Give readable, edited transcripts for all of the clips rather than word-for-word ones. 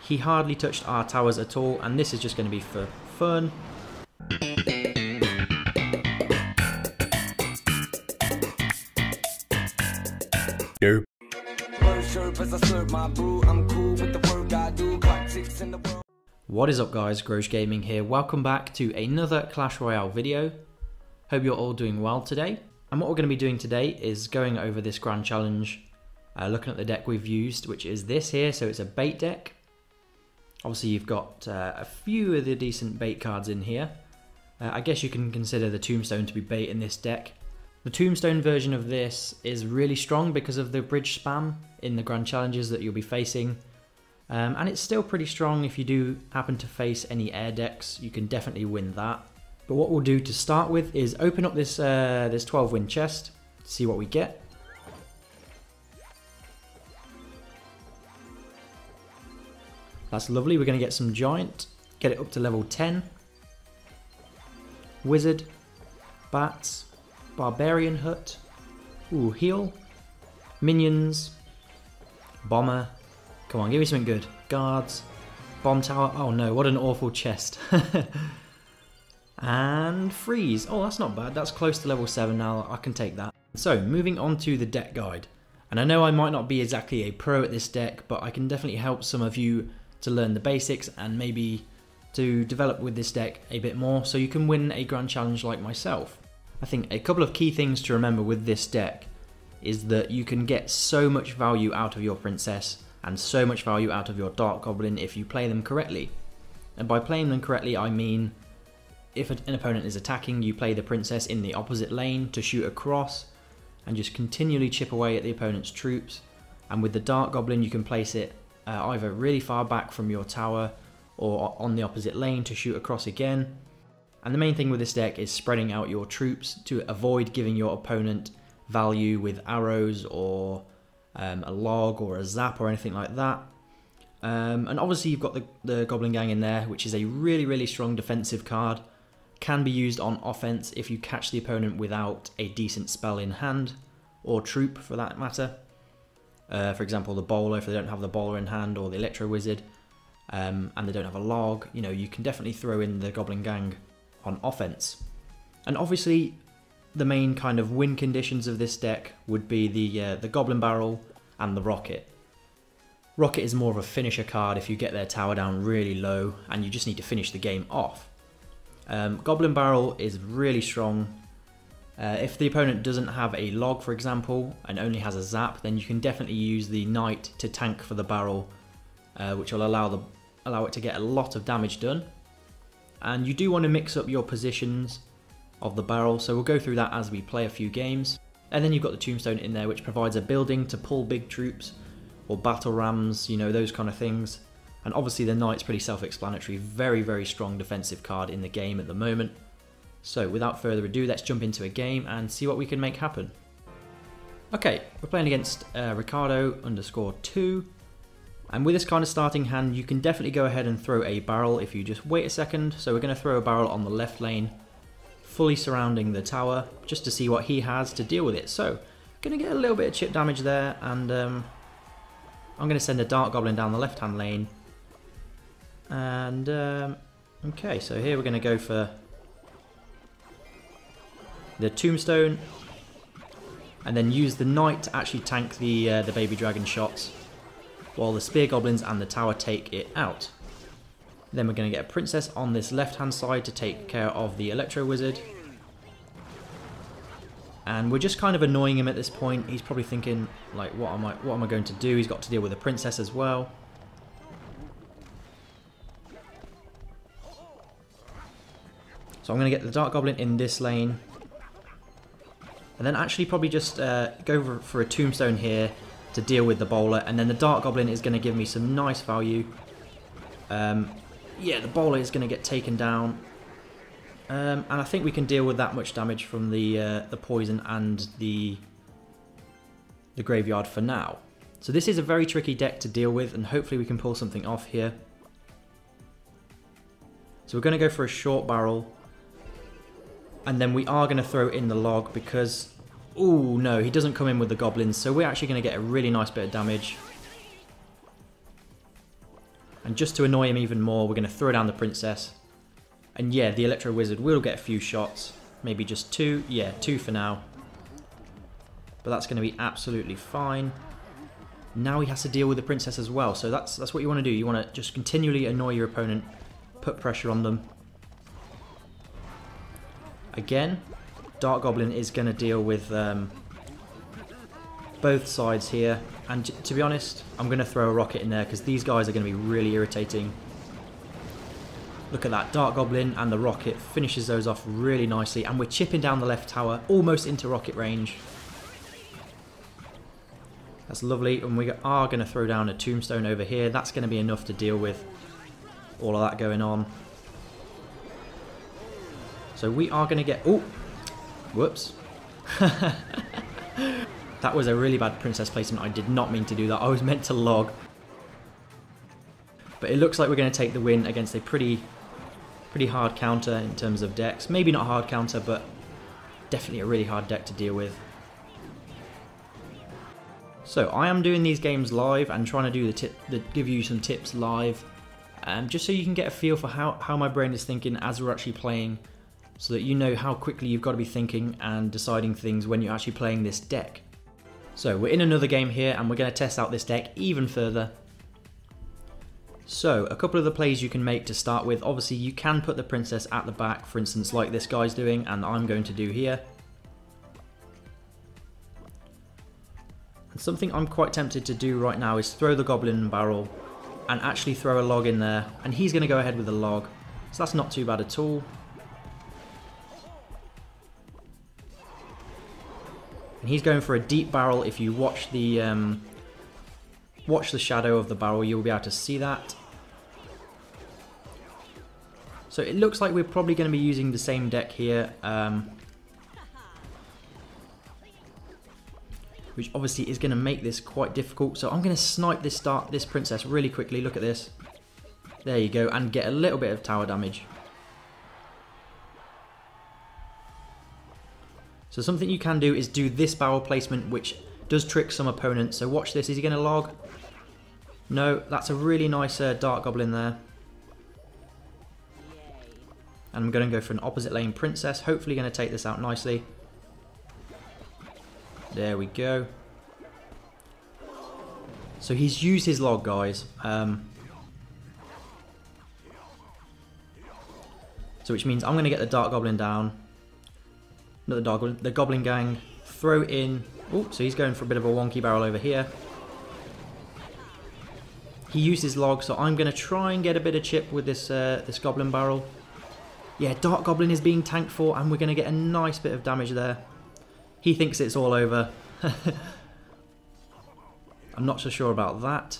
He hardly touched our towers at all, and this is just going to be for fun. Nope. What is up guys, Grosh Gaming here. Welcome back to another Clash Royale video. Hope you're all doing well today. And what we're going to be doing today is going over this grand challenge, looking at the deck we've used, which is this here. So it's a bait deck. Obviously you've got a few of the decent bait cards in here. I guess you can consider the Tombstone to be bait in this deck. The Tombstone version of this is really strong because of the bridge spam in the grand challenges that you'll be facing. And it's still pretty strong if you do happen to face any air decks. You can definitely win that. But what we'll do to start with is open up this 12 win chest, see what we get. That's lovely. We're going to get some giant, get it up to level 10. Wizard, bats, barbarian hut, ooh, heal, minions, bomber. Come on, give me something good. Guards, bomb tower. Oh no, what an awful chest. And freeze. Oh, that's not bad. That's close to level 7 now. I can take that. So, moving on to the deck guide. And I know I might not be exactly a pro at this deck, but I can definitely help some of you to learn the basics and maybe to develop with this deck a bit more so you can win a grand challenge like myself. I think a couple of key things to remember with this deck is that you can get so much value out of your princess and so much value out of your dark goblin if you play them correctly. And by playing them correctly, I mean if an opponent is attacking, you play the princess in the opposite lane to shoot across and just continually chip away at the opponent's troops. And with the dark goblin, you can place it either really far back from your tower or on the opposite lane to shoot across again. And the main thing with this deck is spreading out your troops to avoid giving your opponent value with arrows or a log or a zap or anything like that. And obviously you've got the Goblin Gang in there, which is a really strong defensive card. Can be used on offense if you catch the opponent without a decent spell in hand, or troop for that matter. For example, the bowler, if they don't have the bowler in hand, or the Electro Wizard, and they don't have a log, you know, you can definitely throw in the Goblin Gang on offense. And obviously the main kind of win conditions of this deck would be the Goblin Barrel and the Rocket. Rocket is more of a finisher card if you get their tower down really low and you just need to finish the game off. Goblin Barrel is really strong. If the opponent doesn't have a log, for example, and only has a zap, then you can definitely use the Knight to tank for the barrel, which will allow it to get a lot of damage done. And you do want to mix up your positions of the barrel, so we'll go through that as we play a few games. And then you've got the Tombstone in there, which provides a building to pull big troops, or battle rams, you know, those kind of things. And obviously the Knight's pretty self-explanatory, very strong defensive card in the game at the moment. So without further ado, let's jump into a game and see what we can make happen. Okay, we're playing against Ricardo_2. And with this kind of starting hand, you can definitely go ahead and throw a barrel if you just wait a second. So we're going to throw a barrel on the left lane, fully surrounding the tower, just to see what he has to deal with it. So, going to get a little bit of chip damage there, and I'm going to send a Dark Goblin down the left-hand lane. And, okay, so here we're going to go for the Tombstone, and then use the Knight to actually tank the Baby Dragon shots, while the Spear Goblins and the tower take it out. Then we're going to get a Princess on this left-hand side to take care of the Electro Wizard. And we're just kind of annoying him at this point. He's probably thinking, like, what am I going to do? He's got to deal with a Princess as well. So I'm going to get the Dark Goblin in this lane. And then actually probably just go for a Tombstone here to deal with the bowler. And then the Dark Goblin is going to give me some nice value. Yeah, the bowler is going to get taken down. And I think we can deal with that much damage from the poison and the graveyard for now. So this is a very tricky deck to deal with, and hopefully we can pull something off here. So we're going to go for a short barrel. And then we are going to throw in the log because... Ooh, no, he doesn't come in with the goblins. So we're actually going to get a really nice bit of damage. And just to annoy him even more, we're going to throw down the princess. And yeah, the Electro Wizard will get a few shots. Maybe just 2. Yeah, 2 for now. But that's going to be absolutely fine. Now he has to deal with the princess as well. So that's what you want to do. You want to just continually annoy your opponent. Put pressure on them. Again, Dark Goblin is going to deal with both sides here. And to be honest, I'm going to throw a rocket in there because these guys are going to be really irritating. Look at that, Dark Goblin and the rocket finishes those off really nicely. And we're chipping down the left tower, almost into rocket range. That's lovely. And we are going to throw down a Tombstone over here. That's going to be enough to deal with all of that going on. So we are going to get... Oh! Whoops. That was a really bad princess placement. I did not mean to do that. I was meant to log. But it looks like we're going to take the win against a pretty hard counter in terms of decks. Maybe not hard counter, but definitely a really hard deck to deal with. So I am doing these games live and trying to do give you some tips live, just so you can get a feel for how my brain is thinking as we're actually playing, so that you know how quickly you've got to be thinking and deciding things when you're actually playing this deck. So we're in another game here and we're going to test out this deck even further. So a couple of the plays you can make to start with. Obviously you can put the princess at the back, for instance like this guy's doing and I'm going to do here. And something I'm quite tempted to do right now is throw the Goblin barrel and actually throw a log in there, and he's going to go ahead with the log. So that's not too bad at all. And he's going for a deep barrel. If you watch the shadow of the barrel, you'll be able to see that. So it looks like we're probably going to be using the same deck here, which obviously is going to make this quite difficult. So I'm going to snipe this princess really quickly. Look at this. There you go, and get a little bit of tower damage. So something you can do is do this barrel placement, which does trick some opponents. So watch this. Is he going to log? No, that's a really nice Dark Goblin there. And I'm going to go for an opposite lane princess. Hopefully going to take this out nicely. There we go. So he's used his log, guys. So which means I'm going to get the Dark Goblin down. Not the Dark Goblin, the Goblin Gang. Throw in... Oh, so he's going for a bit of a wonky barrel over here. He used his log, so I'm going to try and get a bit of chip with this this Goblin barrel. Yeah, Dark Goblin is being tanked for, and we're going to get a nice bit of damage there. He thinks it's all over. I'm not so sure about that.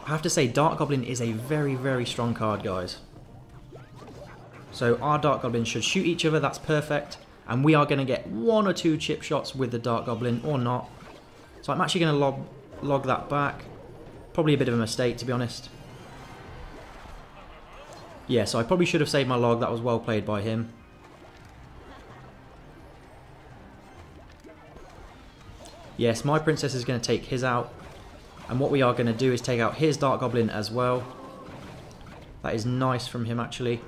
I have to say, Dark Goblin is a very, very strong card, guys. So our Dark Goblin should shoot each other, that's perfect. And we are going to get 1 or 2 chip shots with the Dark Goblin, or not. So I'm actually going to log that back. Probably a bit of a mistake, to be honest. Yeah, so I probably should have saved my log. That was well played by him. Yes, my princess is going to take his out. And what we are going to do is take out his Dark Goblin as well. That is nice from him, actually.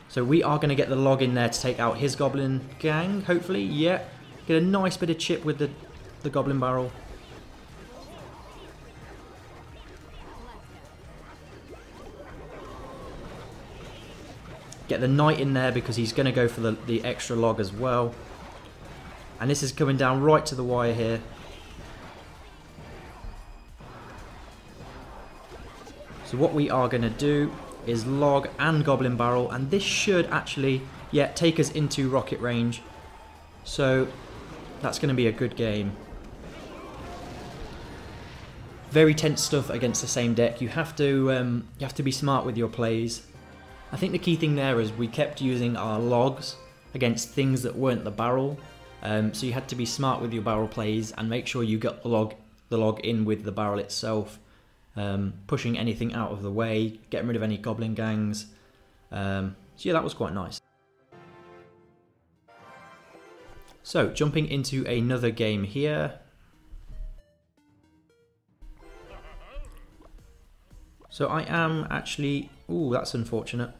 So we are going to get the log in there to take out his Goblin Gang, hopefully. Yeah, get a nice bit of chip with the Goblin Barrel. Get the Knight in there because he's going to go for the extra log as well. And this is coming down right to the wire here. So what we are going to do is log and Goblin Barrel, and this should actually, yeah, take us into rocket range. So that's going to be a good game. Very tense stuff against the same deck. You have to be smart with your plays. I think the key thing there is we kept using our logs against things that weren't the barrel. So you had to be smart with your barrel plays and make sure you got the log in with the barrel itself. Pushing anything out of the way, getting rid of any Goblin Gangs. So yeah, that was quite nice. So jumping into another game here. So I am actually... Ooh, that's unfortunate.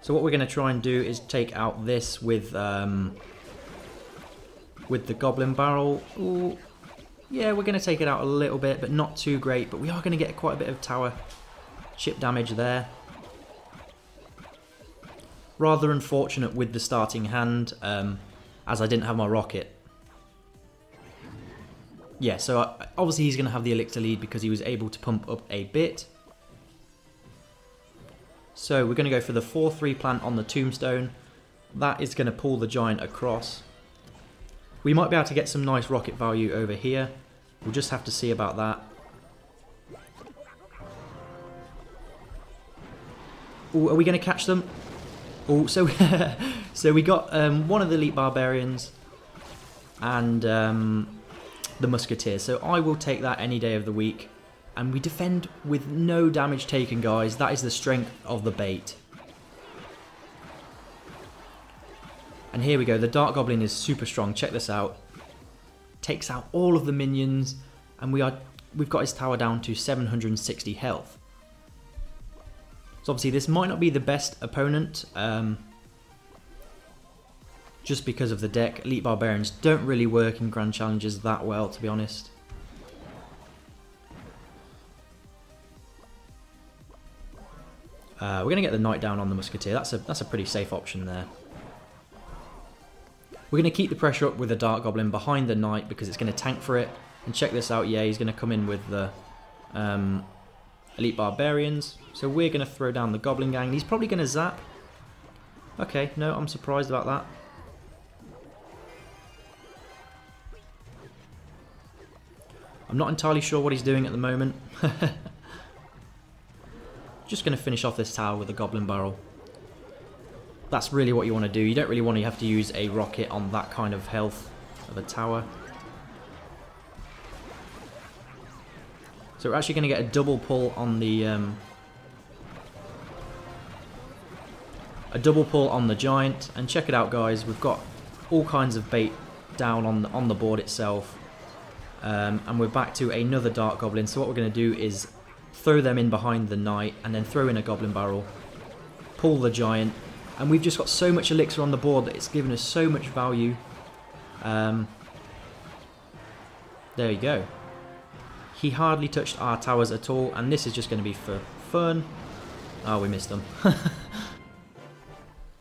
So what we're going to try and do is take out this with the Goblin barrel. Ooh, yeah, we're going to take it out a little bit, but not too great. But we are going to get quite a bit of tower chip damage there. Rather unfortunate with the starting hand, as I didn't have my rocket. Yeah, so obviously he's going to have the elixir lead because he was able to pump up a bit. So we're going to go for the 4-3 plant on the Tombstone. That is going to pull the giant across. We might be able to get some nice rocket value over here. We'll just have to see about that. Ooh, are we going to catch them? Oh, so so we got one of the elite barbarians and the musketeer. So I will take that any day of the week. And we defend with no damage taken, guys. That is the strength of the bait. And here we go. The Dark Goblin is super strong. Check this out. Takes out all of the minions. And we've got his tower down to 760 health. So obviously this might not be the best opponent. Just because of the deck. Elite Barbarians don't really work in Grand Challenges that well, to be honest. We're going to get the Knight down on the Musketeer. That's a pretty safe option there. We're going to keep the pressure up with the Dark Goblin behind the Knight because it's going to tank for it. And check this out, yeah, he's going to come in with the Elite Barbarians. So we're going to throw down the Goblin Gang. He's probably going to zap. Okay, no, I'm surprised about that. I'm not entirely sure what he's doing at the moment. Just going to finish off this tower with a Goblin barrel. That's really what you want to do. You don't really want to have to use a rocket on that kind of health of a tower. So we're actually going to get a double pull on the giant. And check it out, guys. We've got all kinds of bait down on the board itself. And we're back to another Dark Goblin. So what we're going to do is throw them in behind the Knight and then throw in a Goblin barrel. Pull the giant. And we've just got so much elixir on the board that it's given us so much value. There you go. He hardly touched our towers at all, and this is just going to be for fun. Oh, we missed them.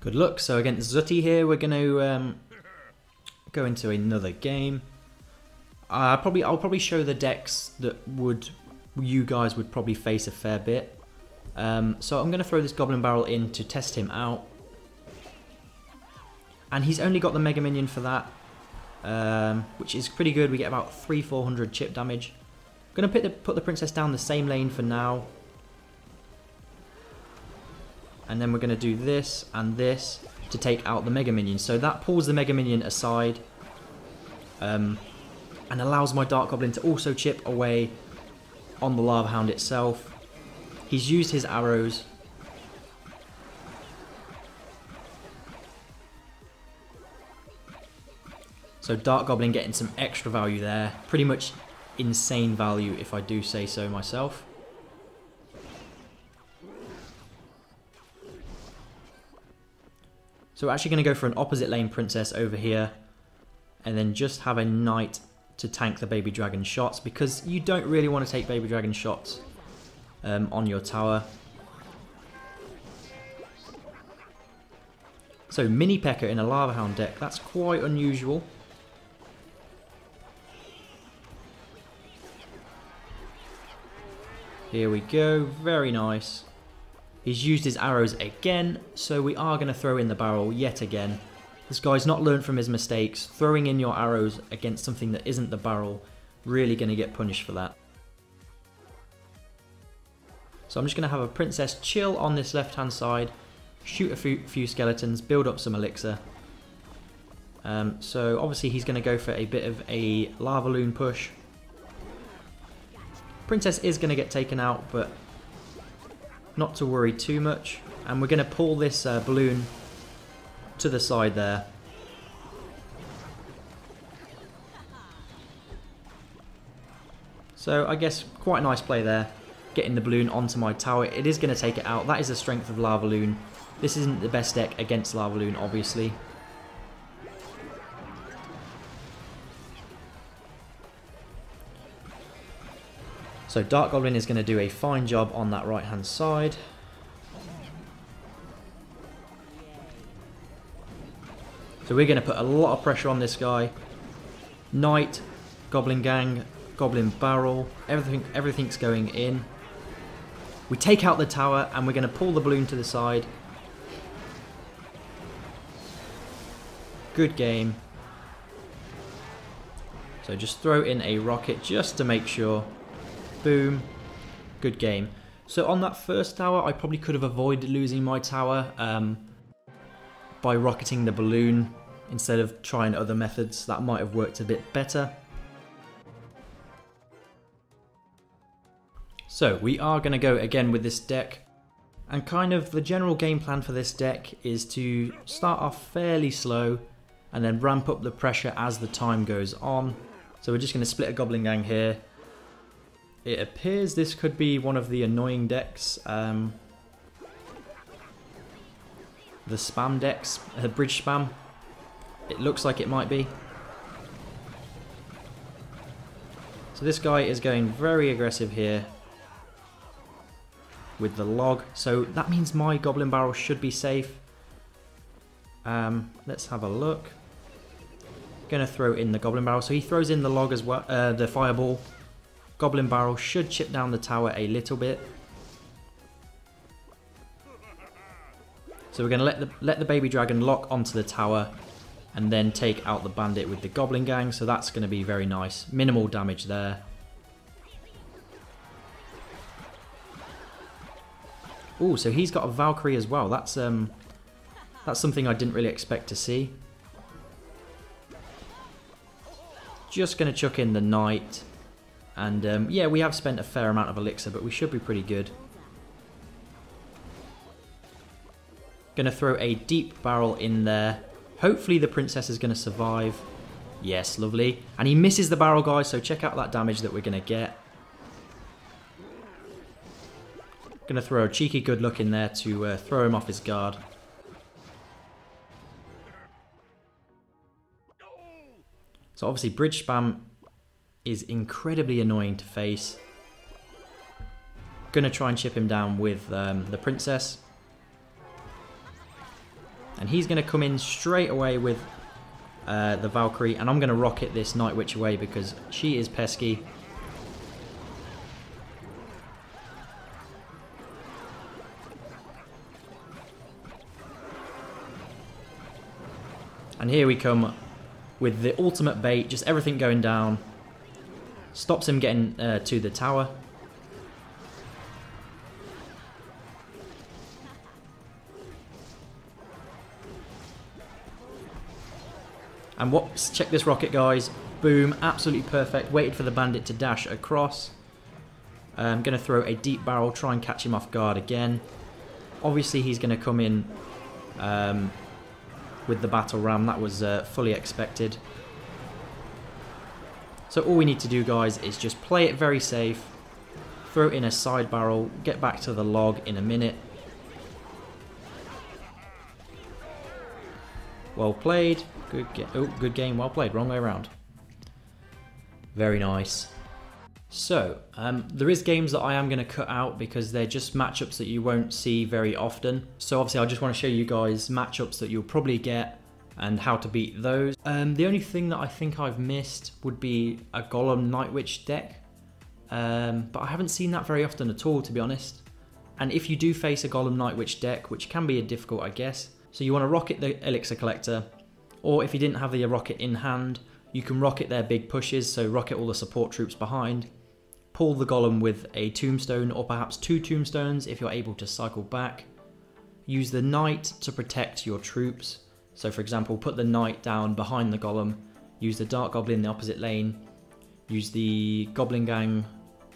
Good luck. So against Zutty here, we're going to go into another game. I'll probably show the decks that you guys would probably face a fair bit. So I'm going to throw this Goblin barrel in to test him out. And he's only got the Mega Minion for that, which is pretty good. We get about 300-400 chip damage. I'm going to put the princess down the same lane for now. And then we're going to do this and this to take out the Mega Minion. So that pulls the Mega Minion aside. And allows my Dark Goblin to also chip away on the Lava Hound itself. He's used his arrows. So Dark Goblin getting some extra value there. Pretty much insane value if I do say so myself. So we're actually going to go for an opposite lane princess over here. And then just have a Knight to tank the baby dragon shots. Because you don't really want to take baby dragon shots on your tower. So Mini P.E.K.K.A in a Lava Hound deck. That's quite unusual. Here we go, very nice. He's used his arrows again, so we are going to throw in the barrel yet again. This guy's not learned from his mistakes. Throwing in your arrows against something that isn't the barrel, really going to get punished for that. So I'm just going to have a princess chill on this left hand side, shoot a few skeletons, build up some elixir. So obviously he's going to go for a bit of a lava loon push. Princess is going to get taken out, but not to worry too much. And we're going to pull this balloon to the side there. So I guess quite a nice play there, getting the balloon onto my tower. It is going to take it out. That is the strength of Lavaloon. This isn't the best deck against Lavaloon, obviously. So Dark Goblin is going to do a fine job on that right hand side. So we're going to put a lot of pressure on this guy. Knight, Goblin Gang, Goblin Barrel, everything's going in. We take out the tower and we're going to pull the balloon to the side. Good game. So just throw in a rocket just to make sure. Boom. Good game. So on that first tower, I probably could have avoided losing my tower by rocketing the balloon instead of trying other methods. That might have worked a bit better. So we are going to go again with this deck. And kind of the general game plan for this deck is to start off fairly slow and then ramp up the pressure as the time goes on. So we're just going to split a Goblin Gang here. It appears this could be one of the annoying decks. The spam decks, the bridge spam. It looks like it might be. So this guy is going very aggressive here with the log. So that means my Goblin Barrel should be safe. Let's have a look. Gonna throw in the Goblin Barrel. So he throws in the log as well, the fireball. Goblin Barrel should chip down the tower a little bit. So we're going to let the baby dragon lock onto the tower and then take out the bandit with the Goblin Gang. So that's going to be very nice. Minimal damage there. Oh, so he's got a Valkyrie as well. That's something I didn't really expect to see. Just going to chuck in the knight. And yeah, we have spent a fair amount of elixir, but we should be pretty good. Gonna throw a deep barrel in there. Hopefully the princess is gonna survive. Yes, lovely. And he misses the barrel, guys, so check out that damage that we're gonna get. Gonna throw a cheeky good look in there to throw him off his guard. So obviously bridge spam is incredibly annoying to face. Gonna try and chip him down with the princess. And he's gonna come in straight away with the Valkyrie, and I'm gonna rocket this Night Witch away because she is pesky. And here we come with the ultimate bait, just everything going down. Stops him getting to the tower. And whoops, check this rocket, guys. Boom, absolutely perfect. Waited for the bandit to dash across. I'm going to throw a deep barrel, try and catch him off guard again. Obviously he's going to come in with the battle ram. That was fully expected. So all we need to do, guys, is just play it very safe. Throw in a side barrel, get back to the log in a minute. Well played. Good game, well played. Wrong way around. Very nice. So, there is games that I am going to cut out because they're just matchups that you won't see very often. So obviously I just want to show you guys matchups that you'll probably get and how to beat those. The only thing that I think I've missed would be a Golem Night Witch deck. But I haven't seen that very often at all, to be honest. And if you do face a Golem Night Witch deck, which can be difficult, I guess, so you want to rocket the Elixir Collector, or if you didn't have the rocket in hand, you can rocket their big pushes, so rocket all the support troops behind, pull the Golem with a Tombstone, or perhaps 2 Tombstones if you're able to cycle back. Use the Knight to protect your troops, so for example, put the Knight down behind the Golem, use the Dark Goblin in the opposite lane, use the Goblin Gang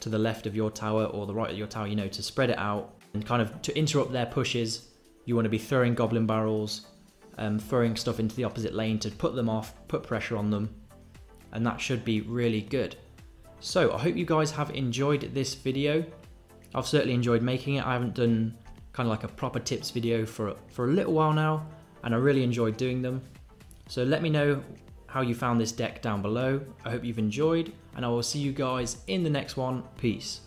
to the left of your tower or the right of your tower, you know, to spread it out, and kind of to interrupt their pushes. You want to be throwing Goblin Barrels, throwing stuff into the opposite lane to put them off, put pressure on them, and that should be really good. So I hope you guys have enjoyed this video. I've certainly enjoyed making it. I haven't done kind of like a proper tips video for a little while now, and I really enjoyed doing them. So let me know how you found this deck down below. I hope you've enjoyed, and I will see you guys in the next one. Peace.